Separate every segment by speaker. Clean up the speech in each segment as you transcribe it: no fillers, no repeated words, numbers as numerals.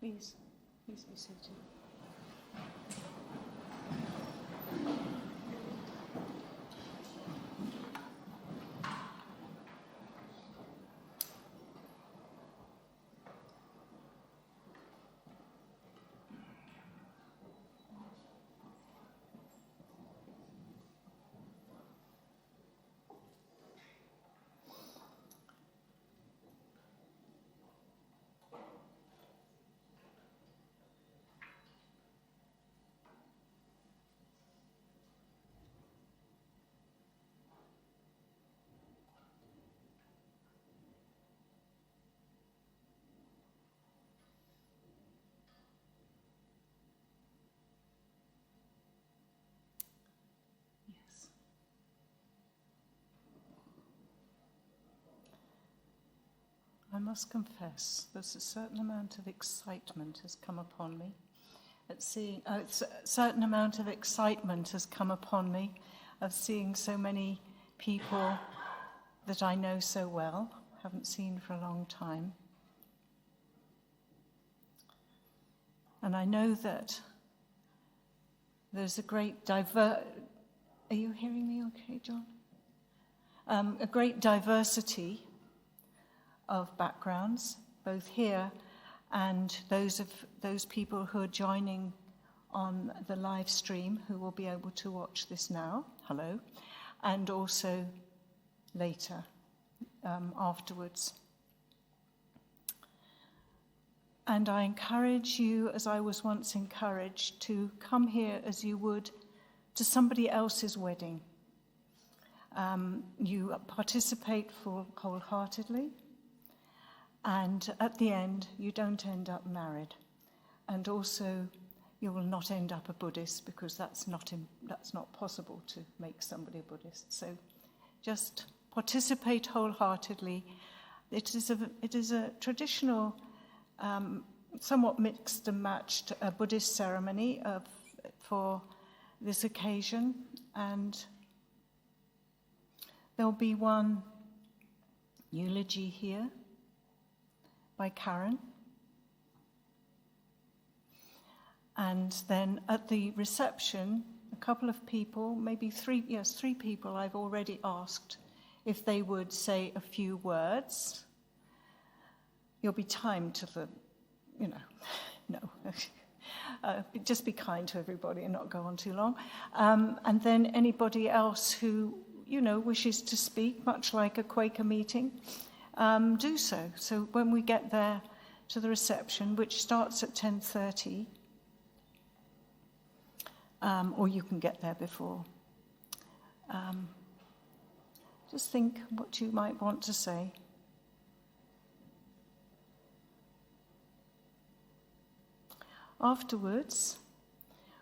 Speaker 1: Please be seated. I must confess, there's a certain amount of excitement has come upon me at seeing. A certain amount of excitement has come upon me of seeing so many people that I know so well, haven't seen for a long time, and I know that there's a great Are you hearing me? Okay, John. A great diversity of backgrounds, both here and those people who are joining on the live stream who will be able to watch this now, hello, and also later, afterwards. And I encourage you, as I was once encouraged, to come here as you would to somebody else's wedding. You participate wholeheartedly, and at the end, you don't end up married. And also, you will not end up a Buddhist, because that's not possible to make somebody a Buddhist. So just participate wholeheartedly. It is a traditional, somewhat mixed and matched Buddhist ceremony for this occasion. And there'll be one eulogy here by Karen. And then at the reception, a couple of people, maybe three people I've already asked if they would say a few words. You'll be timed to the, no. Just be kind to everybody and not go on too long. And then anybody else who, wishes to speak, much like a Quaker meeting, do so. So when we get there to the reception, which starts at 10:30, or you can get there before, just think what you might want to say. Afterwards,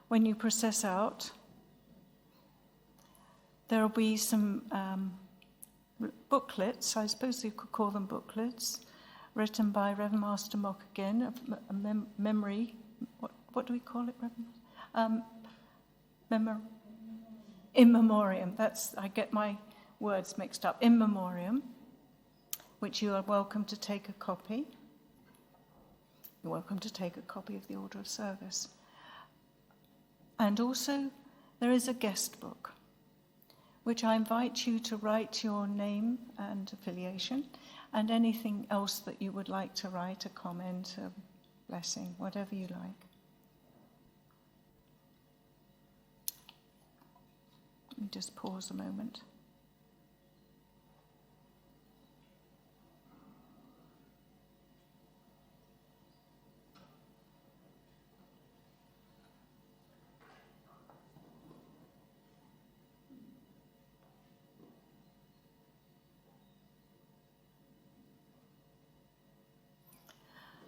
Speaker 1: when you process out, there will be some booklets, I suppose you could call them booklets, written by Reverend Master Mock again, a memory. What do we call it, Reverend? In memoriam. I get my words mixed up. In memoriam, which you are welcome to take a copy. You're welcome to take a copy of the Order of Service. And also, there is a guest book, which I invite you to write your name and affiliation, and anything else that you would like to write, a comment, a blessing, whatever you like. Let me just pause a moment.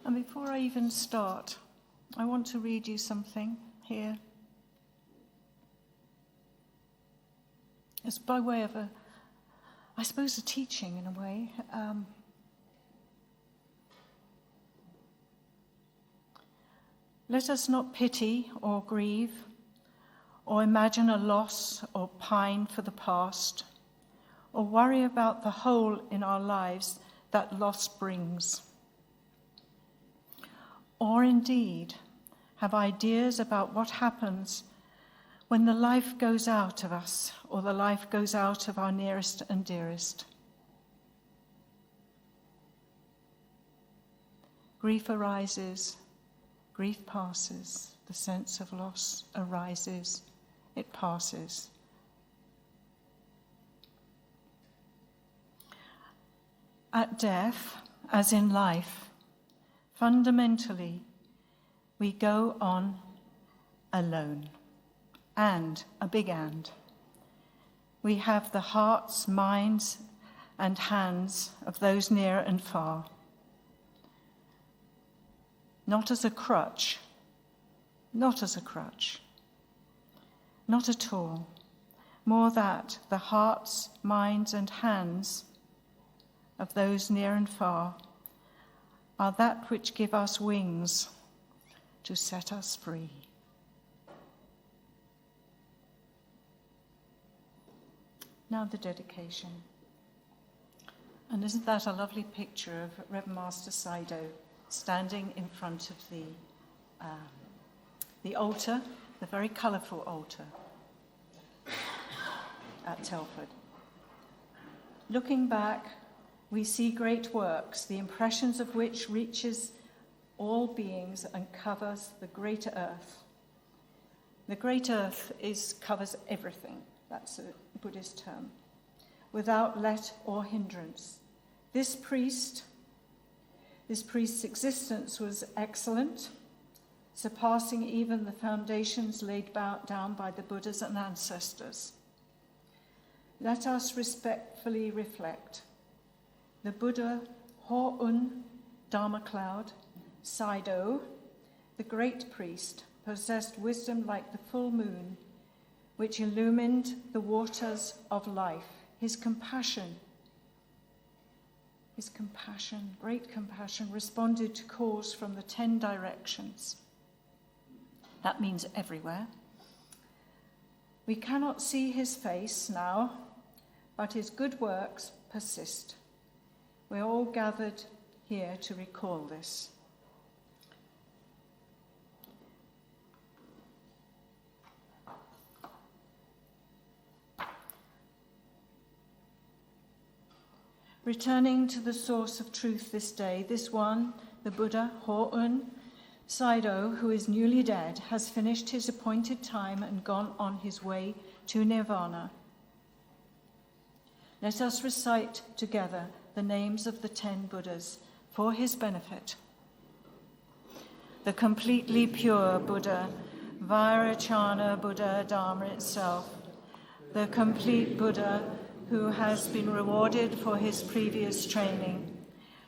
Speaker 1: And before I even start, I want to read you something here. It's by way of a teaching in a way. Let us not pity or grieve or imagine a loss or pine for the past or worry about the hole in our lives that loss brings. or indeed have ideas about what happens when the life goes out of us or the life goes out of our nearest and dearest. Grief arises, grief passes, the sense of loss arises, it passes. At death, as in life, fundamentally, we go on alone. And, a big and. We have the hearts, minds, and hands of those near and far. Not as a crutch, not as a crutch, not at all. More that the hearts, minds, and hands of those near and far are that which give us wings to set us free. Now the dedication. And isn't that a lovely picture of Reverend Master Saidō standing in front of the altar, the very colourful altar at Telford. Looking back, we see great works, the impressions of which reaches all beings and covers the greater earth. The great earth covers everything. That's a Buddhist term. Without let or hindrance. This priest's existence was excellent, surpassing even the foundations laid down by the Buddhas and ancestors. Let us respectfully reflect. The Buddha Ho-Un Dharma Cloud, Saidō, the great priest, possessed wisdom like the full moon, which illumined the waters of life. His compassion, great compassion, responded to calls from the 10 directions. That means everywhere. We cannot see his face now, but his good works persist. We're all gathered here to recall this. Returning to the source of truth this day, this one, the Buddha, Ho-Un, Saidō, who is newly dead, has finished his appointed time and gone on his way to Nirvana. Let us recite together the names of the 10 Buddhas for his benefit. The completely pure Buddha, Vairocana Buddha Dharma itself, the complete Buddha who has been rewarded for his previous training,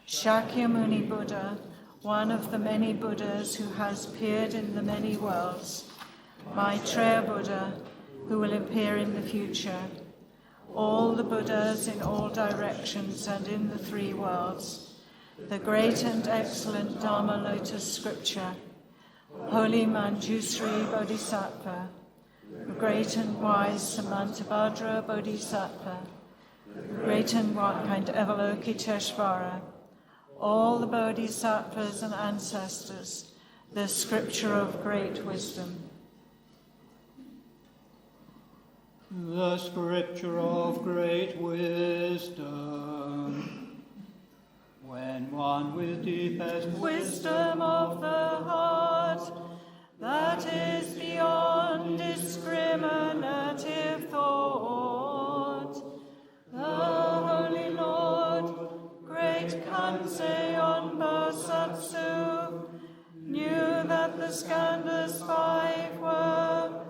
Speaker 1: Shakyamuni Buddha, one of the many Buddhas who has appeared in the many worlds, Maitreya Buddha, who will appear in the future, all the Buddhas in all directions and in the 3 worlds, the great and excellent Dharma Lotus Scripture, Holy Manjusri Bodhisattva, the great and wise Samantabhadra Bodhisattva, the great and Avalokiteshvara, all the Bodhisattvas and ancestors, the scripture of great wisdom.
Speaker 2: The scripture of great wisdom. When one with deepest
Speaker 1: wisdom of the heart, that is beyond discriminative thought, the Holy Lord, great Kansei Bosatsu, knew that the skandhas 5 were,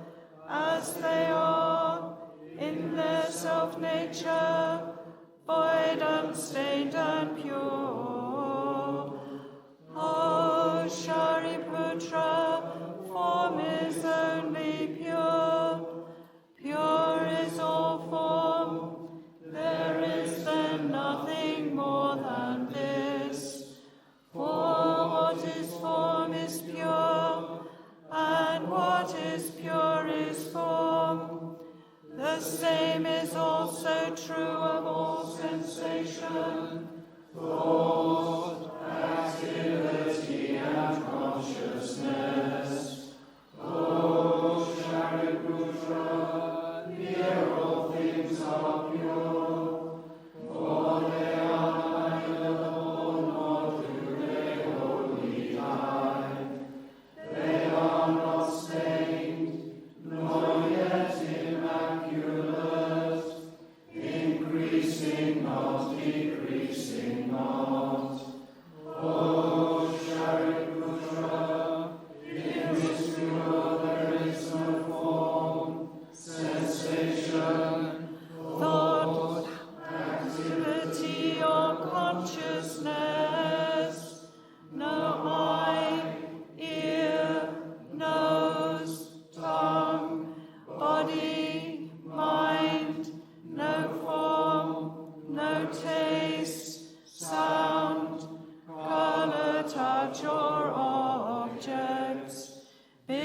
Speaker 1: as they are, in their self-nature, void, unstained, and pure. O Shariputra, form is only pure, pure is all form. There is then nothing more than this. For what is form is pure, and what is pure is form. The same is also true of all sensation,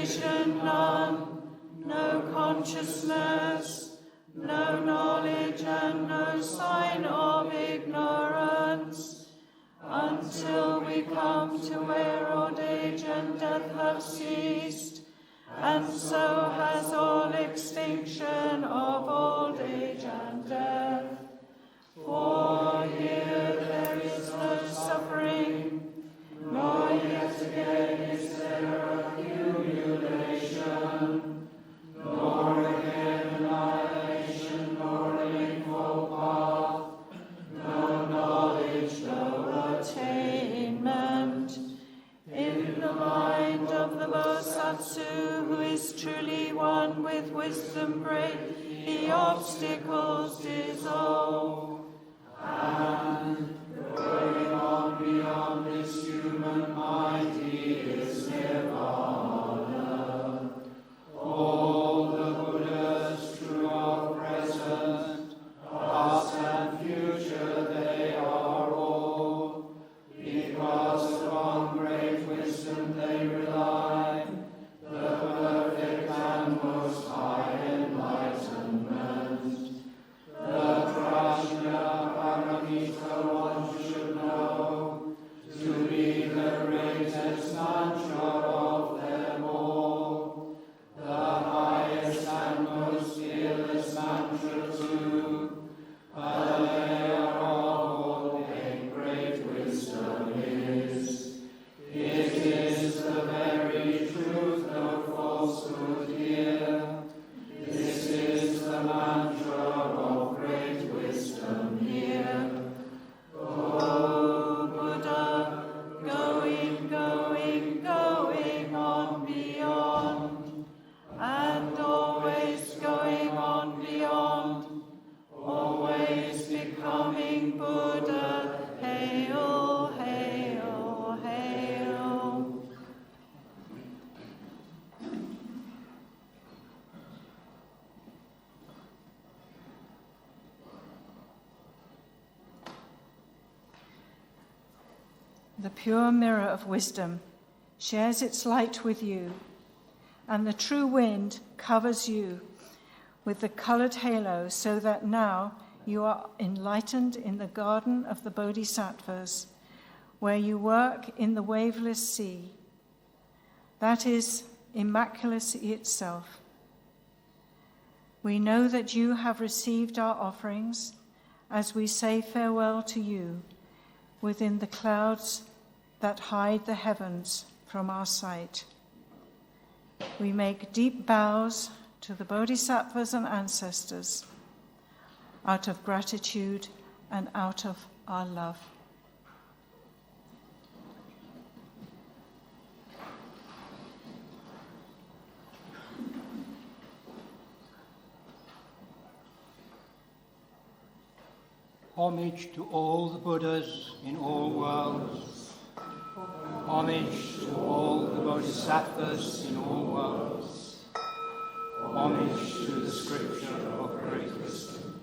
Speaker 1: vision none, no consciousness, no knowledge and no sign of ignorance, until we come to where old age and death have ceased, and so has all extinction of old age and death. For here there is no suffering, nor yet again is there accumulation, nor again annihilation, nor a painful path, no knowledge, no attainment. In the mind of the Bosatsu, who is truly one with wisdom great, the obstacles dissolve. And going on beyond this human mind, he is nirvana. All the Buddhas, true or present, past and future, they are all, because upon great wisdom they rely, the perfect and most high enlightenment. The Prajna Paramita one should know to be the greatest mantra of them all, the highest and most fearless mantra too, but they are all in great wisdom is. It is the very truth, no falsehood here. This is the mantra of great wisdom here. O Buddha, going, going, going on beyond, and always going on beyond, always becoming Buddha. Hail, hail, hail. The pure mirror of wisdom shares its light with you, and the true wind covers you with the colored halo, so that now you are enlightened in the garden of the Bodhisattvas, where you work in the waveless sea. That is immaculacy itself. We know that you have received our offerings as we say farewell to you within the clouds that hide the heavens from our sight. We make deep bows to the Bodhisattvas and ancestors out of gratitude and out of our love.
Speaker 2: Homage to all the Buddhas in all worlds. Homage to all the Bodhisattvas in all worlds. Homage to the scripture of great wisdom.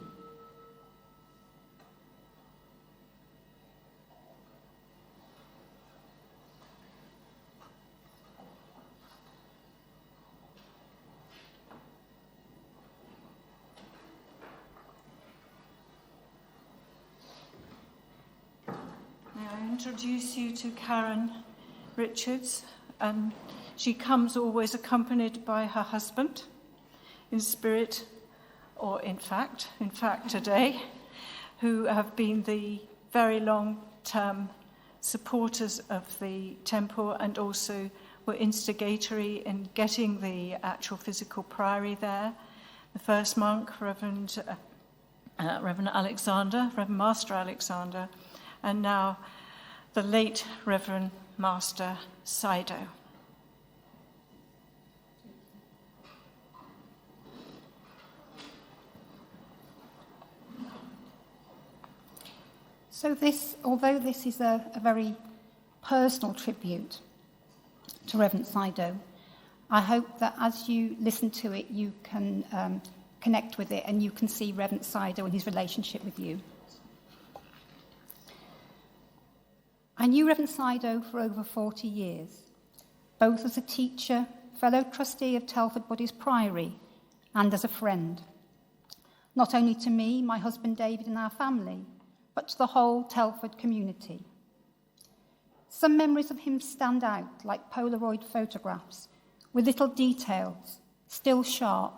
Speaker 1: May I introduce you to Karen Richards, and she comes always accompanied by her husband, in spirit or in fact today, who have been the very long-term supporters of the temple and also were instigatory in getting the actual physical priory there. The first monk, Reverend Alexander, Reverend Master Alexander, and now the late Reverend Master Saidō.
Speaker 3: So although this is a very personal tribute to Reverend Saidō, I hope that as you listen to it, you can connect with it and you can see Reverend Saidō and his relationship with you. I knew Reverend Saidō for over 40 years, both as a teacher, fellow trustee of Telford Buddhist Priory, and as a friend. Not only to me, my husband David and our family, but to the whole Telford community. Some memories of him stand out like Polaroid photographs, with little details, still sharp.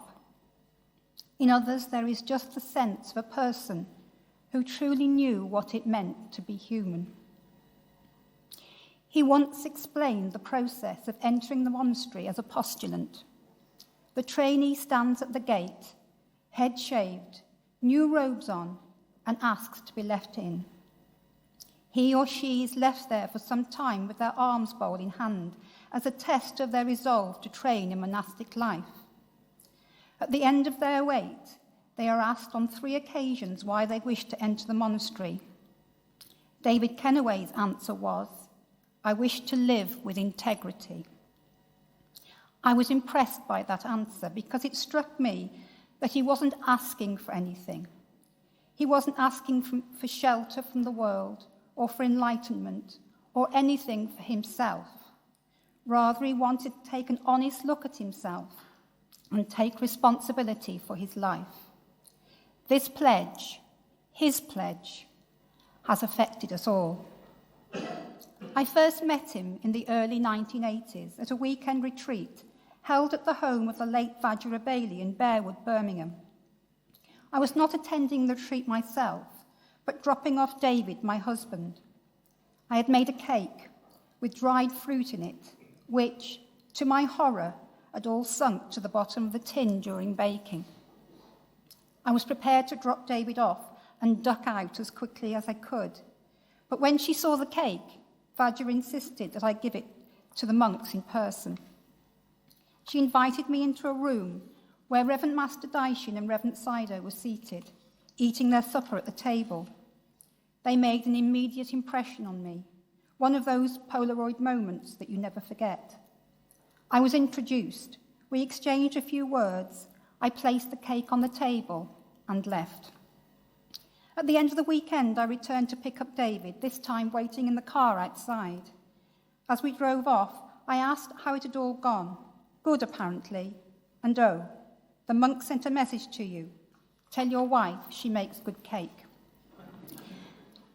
Speaker 3: In others, there is just the sense of a person who truly knew what it meant to be human. He once explained the process of entering the monastery as a postulant. The trainee stands at the gate, head shaved, new robes on, and asks to be let in. He or she is left there for some time with their alms bowl in hand as a test of their resolve to train in monastic life. At the end of their wait, they are asked on 3 occasions why they wish to enter the monastery. David Kennaway's answer was, "I wish to live with integrity." I was impressed by that answer because it struck me that he wasn't asking for anything. He wasn't asking for shelter from the world or for enlightenment or anything for himself. Rather, he wanted to take an honest look at himself and take responsibility for his life. This pledge, his pledge, has affected us all. I first met him in the early 1980s at a weekend retreat held at the home of the late Vajra Bailey in Bearwood, Birmingham. I was not attending the retreat myself, but dropping off David, my husband. I had made a cake with dried fruit in it, which, to my horror, had all sunk to the bottom of the tin during baking. I was prepared to drop David off and duck out as quickly as I could. But when she saw the cake, Vajra insisted that I give it to the monks in person. She invited me into a room where Reverend Master Daishin and Reverend Saidō were seated, eating their supper at the table. They made an immediate impression on me, one of those Polaroid moments that you never forget. I was introduced, we exchanged a few words, I placed the cake on the table and left. At the end of the weekend, I returned to pick up David, this time waiting in the car outside. As we drove off, I asked how it had all gone. Good, apparently. And oh, the monk sent a message to you. Tell your wife she makes good cake.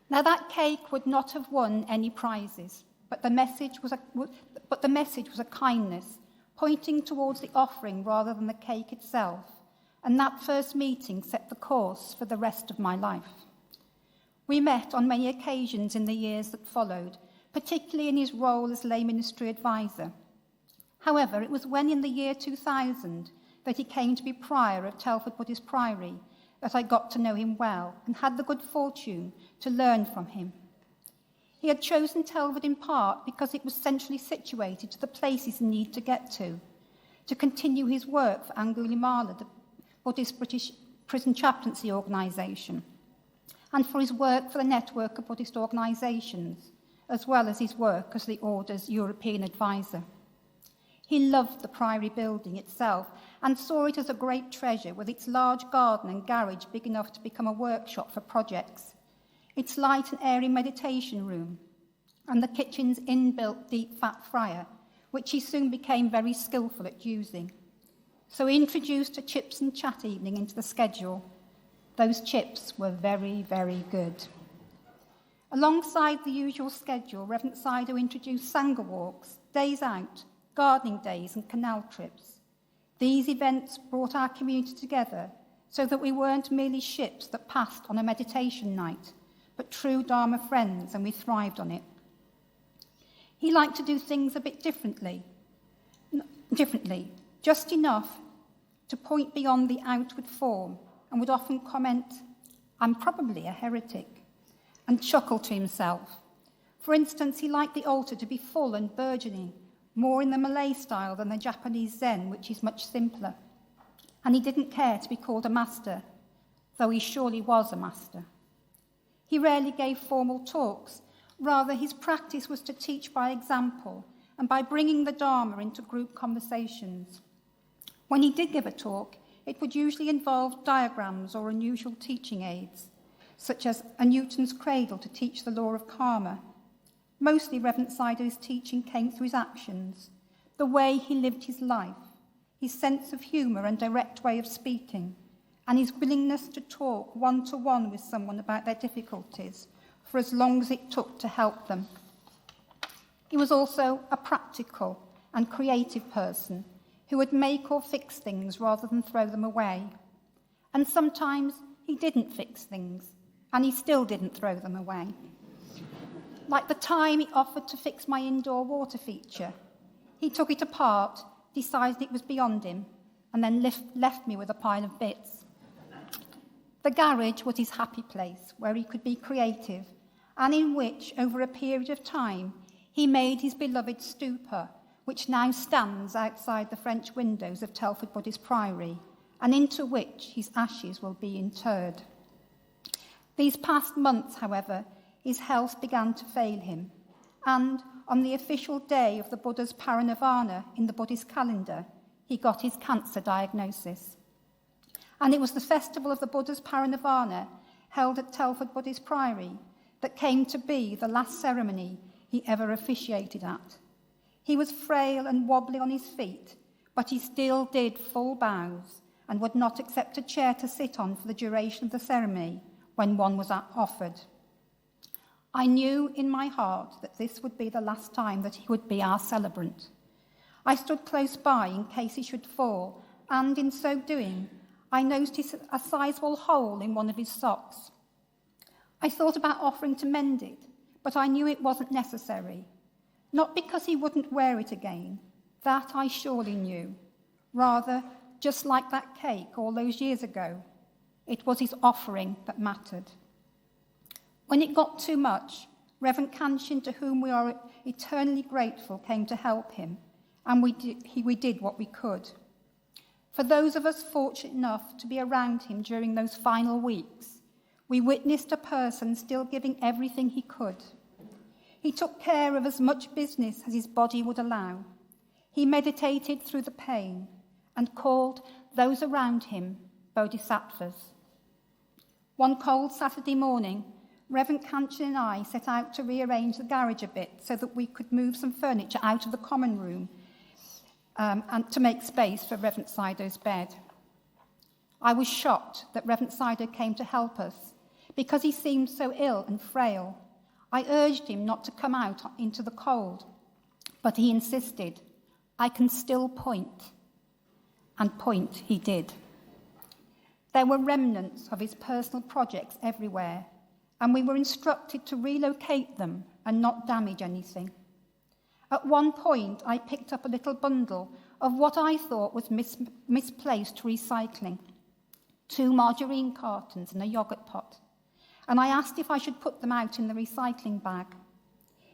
Speaker 3: Now, that cake would not have won any prizes, but the message was a kindness, pointing towards the offering rather than the cake itself, and that first meeting set the course for the rest of my life. We met on many occasions in the years that followed, particularly in his role as lay ministry advisor. However, it was when in the year 2000 that he came to be prior of Telford Buddhist Priory that I got to know him well and had the good fortune to learn from him. He had chosen Telford in part because it was centrally situated to the places he needed to get to continue his work for Angulimala, the Buddhist British Prison Chaplaincy Organisation, and for his work for the network of Buddhist organisations, as well as his work as the Order's European advisor. He loved the Priory building itself and saw it as a great treasure with its large garden and garage big enough to become a workshop for projects, its light and airy meditation room, and the kitchen's inbuilt deep fat fryer, which he soon became very skillful at using. So he introduced a chips and chat evening into the schedule. Those chips were very, very good. Alongside the usual schedule, Reverend Saidō introduced Sangha walks, days out, gardening days and canal trips. These events brought our community together so that we weren't merely ships that passed on a meditation night, but true Dharma friends, and we thrived on it. He liked to do things a bit differently, just enough to point beyond the outward form, and would often comment, "I'm probably a heretic," and chuckle to himself. For instance, he liked the altar to be full and burgeoning, more in the Malay style than the Japanese Zen, which is much simpler. And he didn't care to be called a master, though he surely was a master. He rarely gave formal talks. Rather, his practice was to teach by example and by bringing the Dharma into group conversations. When he did give a talk, it would usually involve diagrams or unusual teaching aids, such as a Newton's cradle to teach the law of karma. Mostly Reverend Saidō's teaching came through his actions, the way he lived his life, his sense of humour and direct way of speaking, and his willingness to talk one-to-one with someone about their difficulties for as long as it took to help them. He was also a practical and creative person who would make or fix things rather than throw them away. And sometimes he didn't fix things, and he still didn't throw them away. Like the time he offered to fix my indoor water feature. He took it apart, decided it was beyond him, and then left me with a pile of bits. The garage was his happy place, where he could be creative, and in which, over a period of time, he made his beloved stupa, which now stands outside the French windows of Telford Buddhist Priory, and into which his ashes will be interred. These past months, however, his health began to fail him, and on the official day of the Buddha's parinirvana in the Buddhist calendar, he got his cancer diagnosis. And it was the festival of the Buddha's parinirvana, held at Telford Buddhist Priory, that came to be the last ceremony he ever officiated at. He was frail and wobbly on his feet, but he still did full bows and would not accept a chair to sit on for the duration of the ceremony when one was offered. I knew in my heart that this would be the last time that he would be our celebrant. I stood close by in case he should fall, and in so doing, I noticed a sizable hole in one of his socks. I thought about offering to mend it, but I knew it wasn't necessary. Not because he wouldn't wear it again, that I surely knew. Rather, just like that cake all those years ago, it was his offering that mattered. When it got too much, Reverend Kanshin, to whom we are eternally grateful, came to help him, and we did what we could. For those of us fortunate enough to be around him during those final weeks, we witnessed a person still giving everything he could. He took care of as much business as his body would allow. He meditated through the pain and called those around him bodhisattvas. One cold Saturday morning, Reverend Kanchan and I set out to rearrange the garage a bit so that we could move some furniture out of the common room and to make space for Reverend Saidō's bed. I was shocked that Reverend Saidō came to help us because he seemed so ill and frail. I urged him not to come out into the cold, but he insisted. I can still point. And point he did. There were remnants of his personal projects everywhere, and we were instructed to relocate them and not damage anything. At one point, I picked up a little bundle of what I thought was misplaced recycling, 2 margarine cartons and a yogurt pot, and I asked if I should put them out in the recycling bag.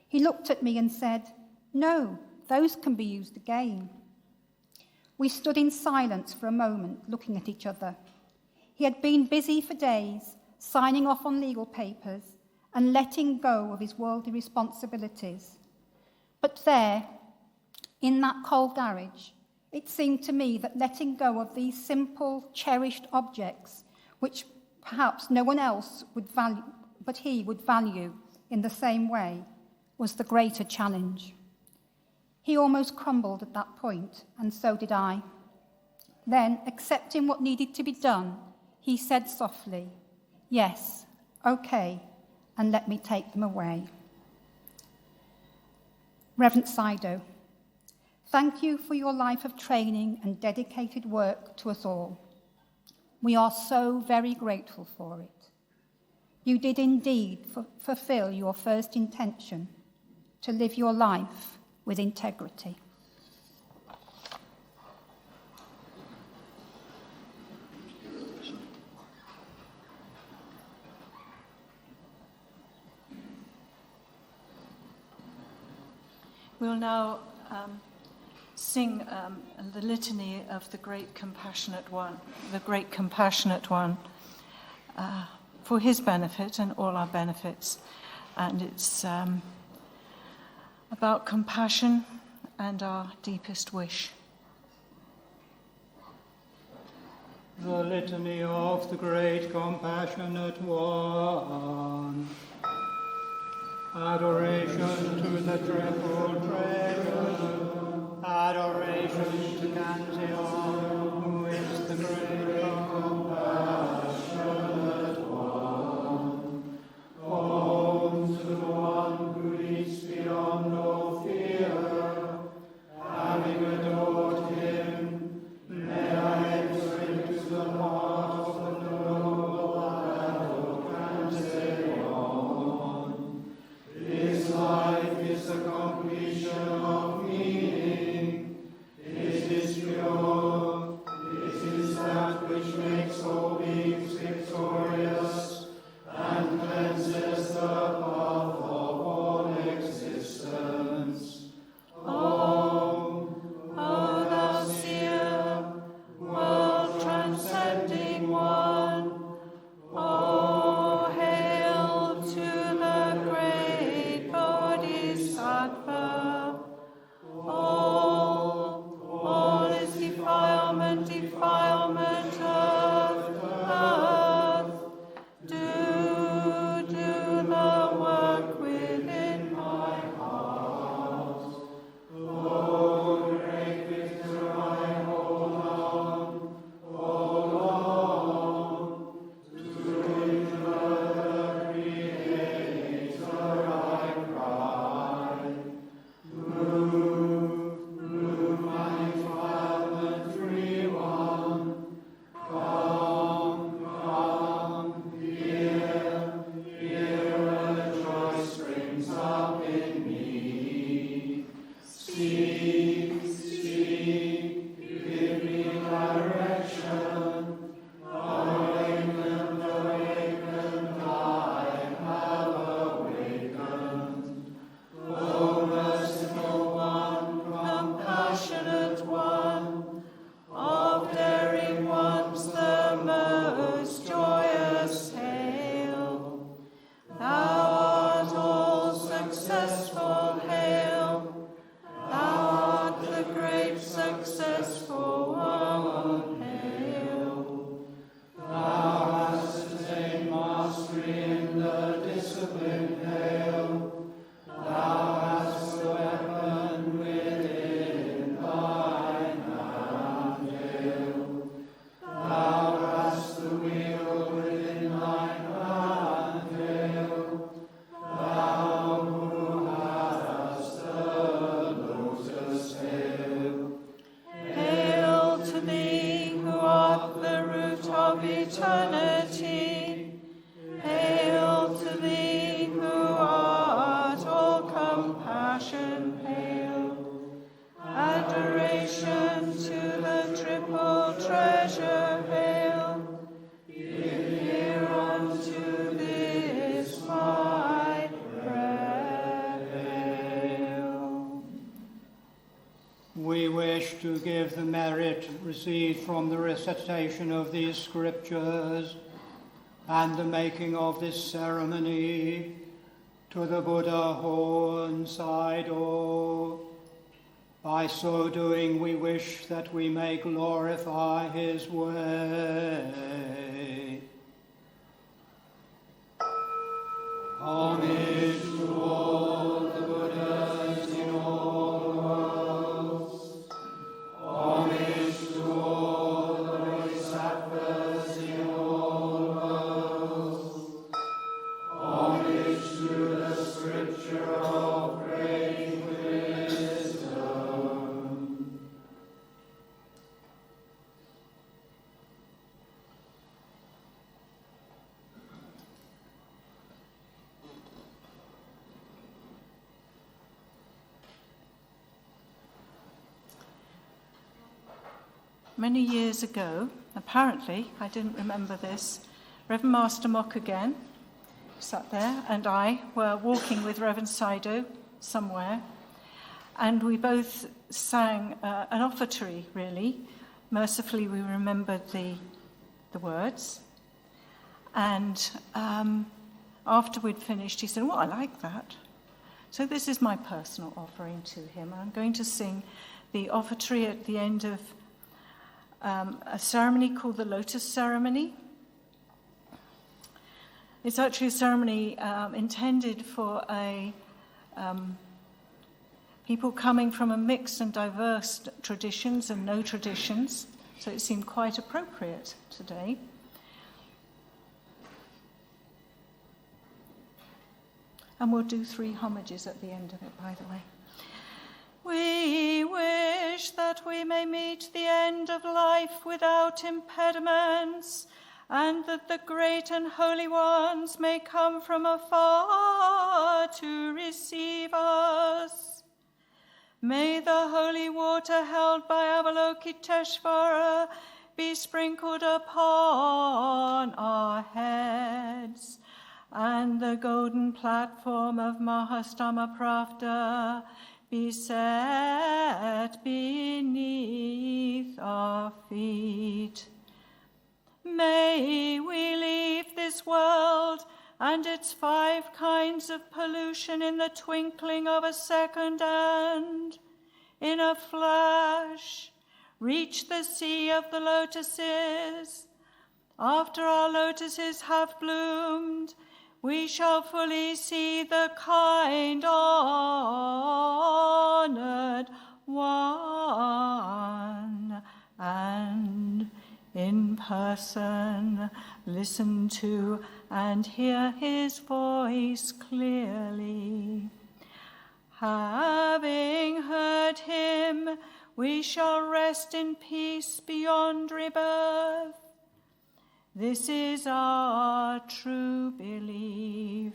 Speaker 3: He looked at me and said, "No, those can be used again." We stood in silence for a moment, looking at each other. He had been busy for days, signing off on legal papers and letting go of his worldly responsibilities. But there, in that cold garage, it seemed to me that letting go of these simple, cherished objects, which perhaps no one else would value, but he would value in the same way, was the greater challenge. He almost crumbled at that point, and so did I. Then, accepting what needed to be done, he said softly, "Yes, okay, and let me take them away." Reverend Saidō, thank you for your life of training and dedicated work to us all. We are so very grateful for it. You did indeed fulfill your first intention, to live your life with integrity.
Speaker 1: We'll now sing the litany of the Great Compassionate One, for his benefit and all our benefits. And it's about compassion and our deepest wish.
Speaker 2: The litany of the Great Compassionate One. Adoration to the triple treasure. Adoration to Pantheon, who is the great compassionate one. Home to the one who leads beyond all fear. Having adored him, may I enter into the heart of the noble lad of Pantheon. His life is the completion of meaning. It is pure. It is that which makes all beings victorious and cleanses the path of all existence. Oh, thou seer, world transcending one, oh, hail to the great Bodhisattva. All is defilement of earth. Do the work within my heart. Oh, great victor, I hold on. To the Creator I cry. Move my defilement, free one. Come, here where the joy springs up in me. Speak, give me direction. Awakened, I have awakened. O merciful one, compassionate one, of daring ones the most joyous hail. Thou art all successful, hail. Thou art the great successful one, hail. Thou hast attained mastery in the discipline, hail. Thou hast the weapon within thine hand, hail. Thou hast the wheel within thine hand, hail. Thou who hast the lotus, hail. Hail to thee who art the root of eternity. Hail to thee who art all compassion, hail. Adoration to the triple treasure, hail. Give ear unto this my prayer, hail. We wish to give the merit received from the recitation of these scriptures and the making of this ceremony to the Buddha Horn Saidō. By so doing, we wish that we may glorify his way. Homage to all the Buddhas in all worlds. Homage to all the Bodhisattvas in all worlds. Homage to the scripture of great wisdom.
Speaker 1: Many years ago, apparently, I didn't remember this, Reverend Master Mock again sat there, and I were walking with Reverend Saidō somewhere, and we both sang an offertory, really. Mercifully, we remembered the words. And after we'd finished, he said, well, I like that. So this is my personal offering to him. I'm going to sing the offertory at the end of a ceremony called the Lotus Ceremony. It's actually a ceremony intended for people coming from a mixed and diverse traditions and no traditions, so it seemed quite appropriate today. And we'll do 3 homages at the end of it, by the way. We wish that we may meet the end of life without impediments, and that the great and holy ones may come from afar to receive us. May the holy water held by Avalokiteshvara be sprinkled upon our heads, and the golden platform of Mahastama Pravda be set beneath our feet. May we leave this world and its 5 kinds of pollution in the twinkling of a second, and in a flash reach the sea of the lotuses. After our lotuses have bloomed, we shall fully see the kind honored one, and in person listen to and hear his voice clearly. Having heard him, we shall rest in peace beyond rebirth. This is our true belief.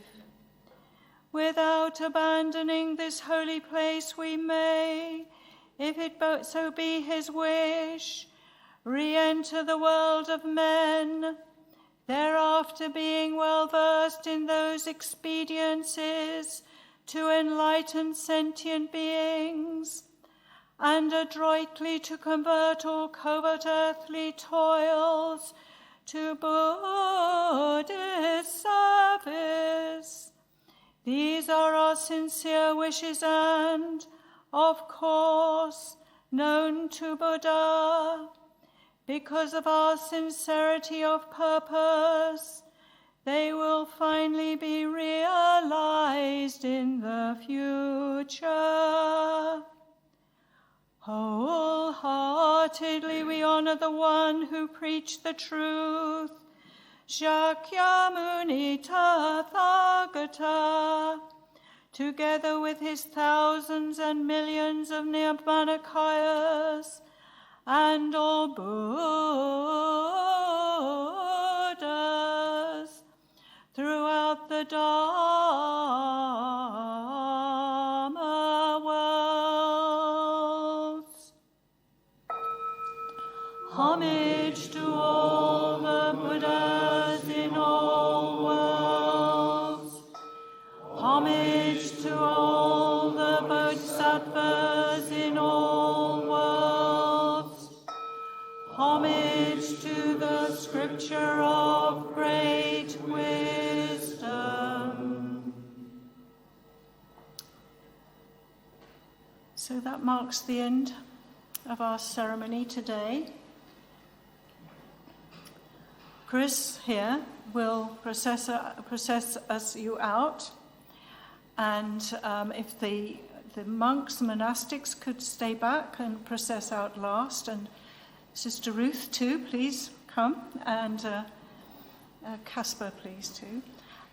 Speaker 1: Without abandoning this holy place, we may, if it so be his wish, re-enter the world of men, thereafter being well versed in those expediencies to enlighten sentient beings, and adroitly to convert all covert earthly toils to Buddhist service. These are our sincere wishes and, of course, known to Buddha. Because of our sincerity of purpose, they will finally be realized in the future. Wholeheartedly we honor the one who preached the truth, Shakyamuni Tathagata, together with his thousands and millions of Nirmanakayas, and all Buddhas throughout the Dharma worlds. Homage to all the Buddhas in all worlds. Homage to all the Bodhisattvas in all worlds. Homage to the scripture of great wisdom. So that marks the end of our ceremony today. Chris here will process us you out, and if the monks, monastics could stay back and process out last, and Sister Ruth too, please come, and Casper, please too,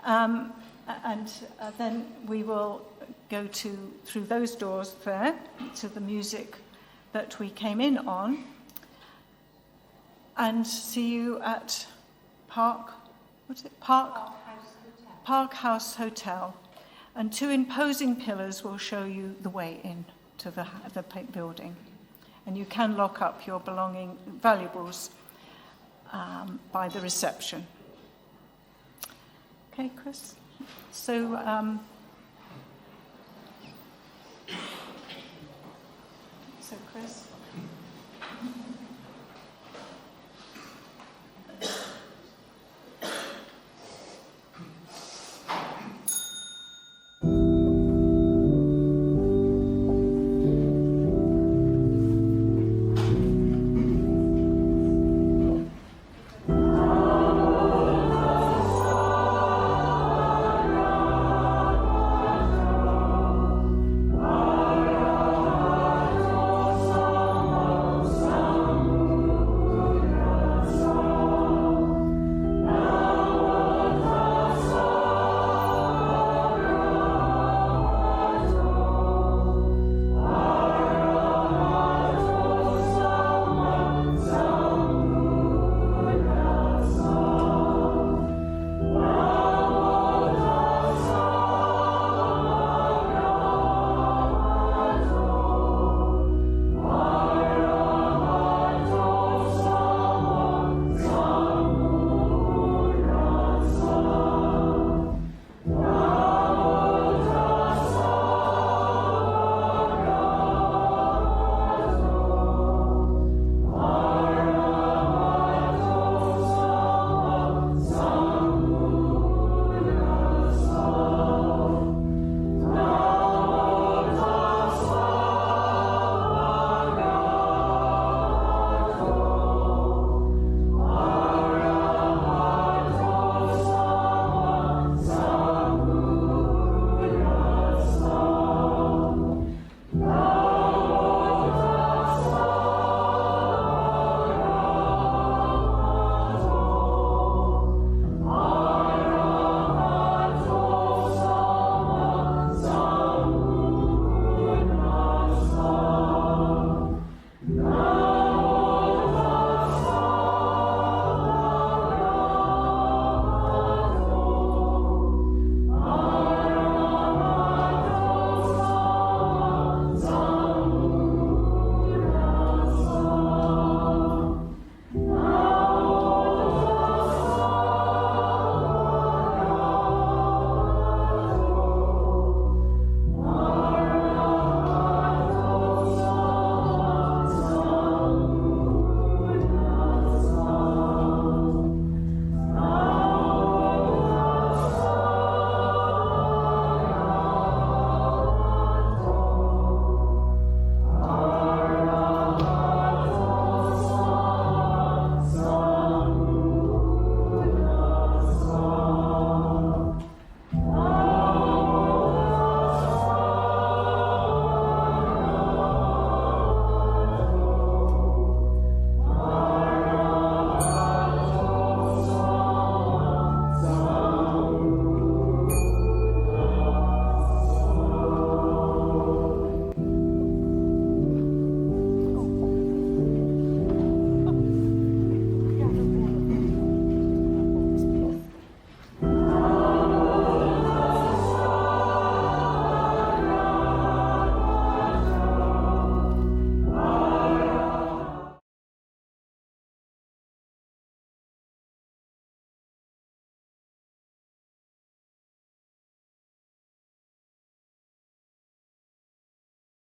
Speaker 1: and then we will go through those doors there to the music that we came in on, and see you at Park House Hotel. And 2 imposing pillars will show you the way in to the building. And you can lock up your valuables by the reception. Okay, Chris? So, Chris?